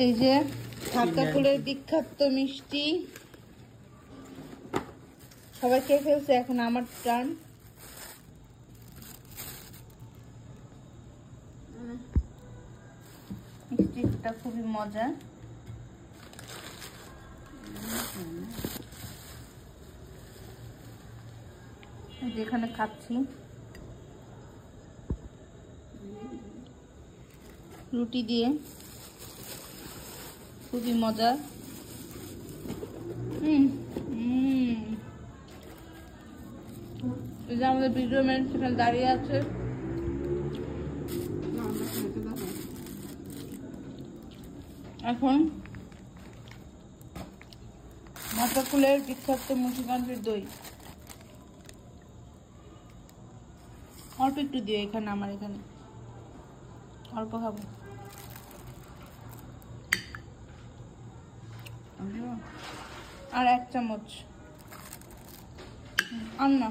এই যে ঢাকা ফুলের বিখ্যাত মিষ্টি সবাই খেয়ে ফেলছে, এখন আমার টার্ন। মিষ্টিটা খুবই মজা। যেখানে খাচ্ছি রুটি দিয়ে, খুবই মজা। এই যে আমাদের ভিডিও ম্যান সেখানে দাঁড়িয়ে আছে। এখন ঢাকা ফুলের বিখ্যাত মুন্সিগঞ্জের দই অল্প একটু দিও এখানে, আমার এখানে অল্প খাবো। আর 1 চামচ আর না।